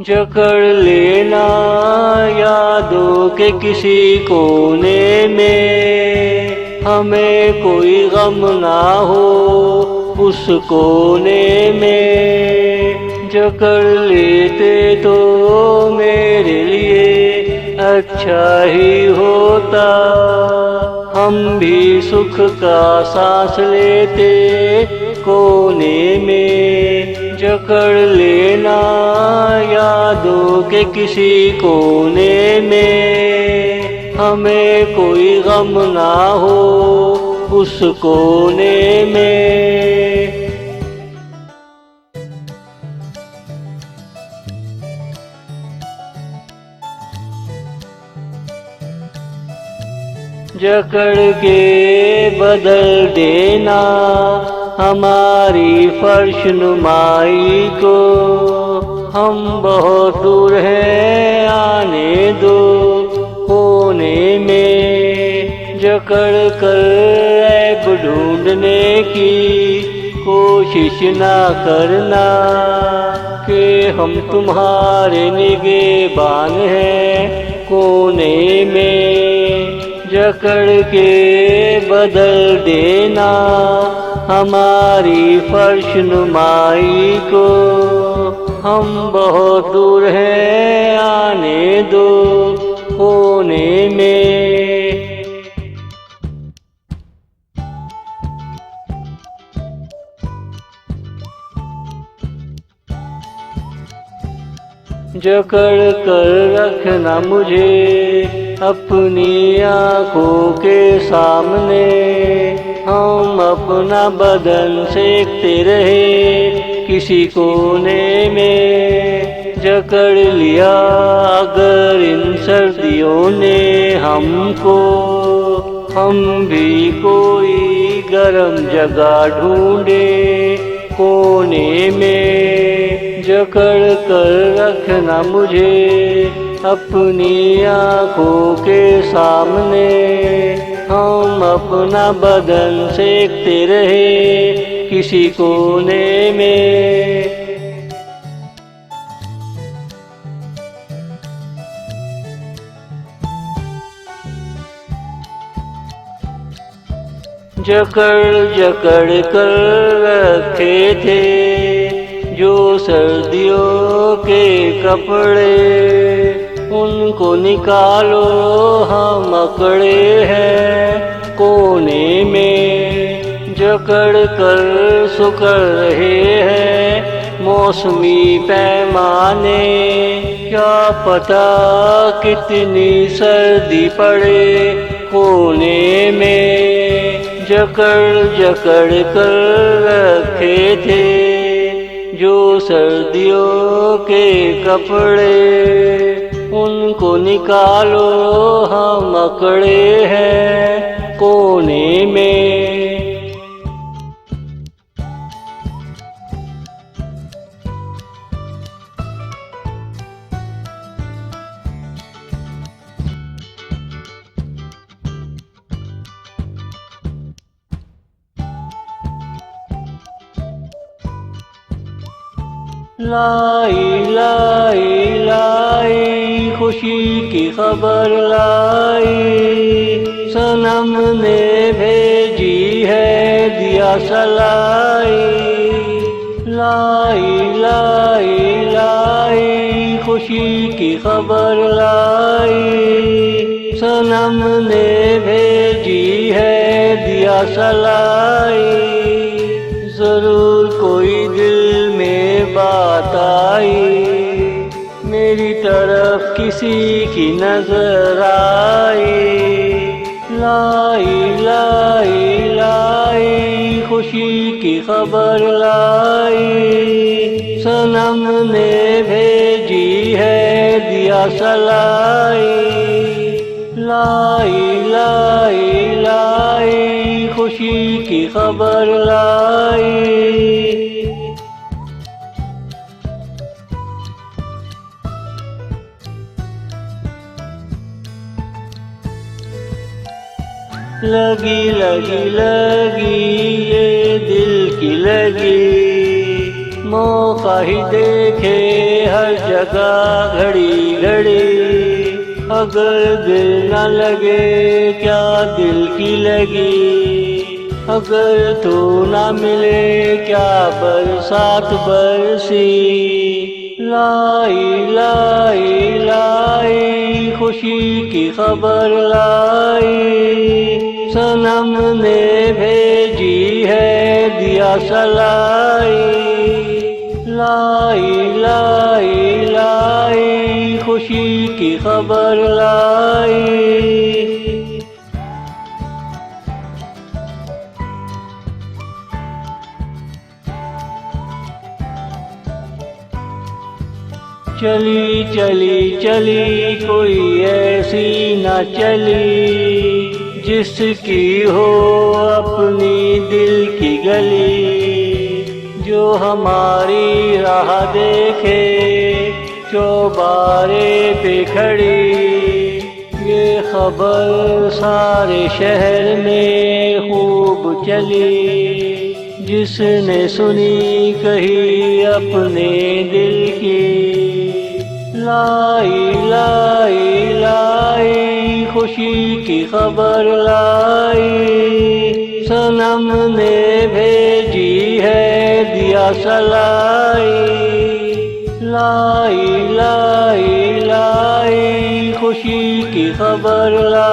जकड़ लेना यादों के किसी कोने में, हमें कोई गम ना हो उस कोने में। जकड़ लेते तो मेरे लिए अच्छा ही होता, हम भी सुख का सांस लेते कोने में। जकड़ लेना यादों के किसी कोने में, हमें कोई गम ना हो उस कोने में। जकड़ के बदल देना हमारी फर्श नुमाई को, हम बहुत दूर हैं आने दो कोने में। जकड़ कर ऐब ढूंढने की कोशिश ना करना कि हम तुम्हारे निगहबान हैं कोने में। जकड़ के बदल देना हमारी फर्श नुमाई को, हम बहुत दूर हैं आने दो कोने में। जकड़ कर रखना मुझे अपनी आँखों के सामने, हम अपना बदन सेकते रहे किसी कोने में। जकड़ लिया अगर इन सर्दियों ने हमको, हम भी कोई गर्म जगह ढूंढे कोने में। जकड़ कर रखना मुझे अपनी आँखों के सामने, हम अपना बदन सेकते रहे किसी कोने में। जकड़ जकड़ कर रखे थे जो सर्दियों के कपड़े, उनको निकालो हम अकड़े हैं कोने में। जकड़ कर सुकड़ रहे हैं मौसमी पैमाने, क्या पता कितनी सर्दी पड़े कोने में। जकड़ जकड़ कर रखे थे जो सर्दियों के कपड़े, उनको निकालो हम अकड़े हैं कोने में। लाई लाई लाई खुशी की खबर लाई, सनम ने भेजी है दिया सलाई। लाई लाई लाई खुशी की खबर लाई, सनम ने भेजी है दिया सलाई। जरूर कोई दिल में बात आई, मेरी तरफ किसी की नजर आई। लाई लाई लाई खुशी की खबर लाई, सनम ने भेजी है दिया सलाई। लाई लाई लाई खुशी की खबर लाई। लगी लगी लगी ये दिल की लगी, मौका ही देखे हर जगह घड़ी घड़ी। अगर दिल न लगे क्या दिल की लगी, अगर तू न मिले क्या बरसात बरसी। लाई लाई लाई खुशी की खबर लाई, सनम ने भेजी है दिया सलाई। लाई लाई लाई खुशी की खबर लाई। चली चली चली कोई ऐसी न चली, जिसकी हो अपनी दिल की गली। जो हमारी राह देखे चौबारे पे खड़ी, ये खबर सारे शहर में खूब चली। जिसने सुनी कही अपने दिल की, लाई लाई लाई खुशी की खबर लाई। सनम ने भेजी है दिया सलाई। लाई लाई लाई खुशी की खबर लाई।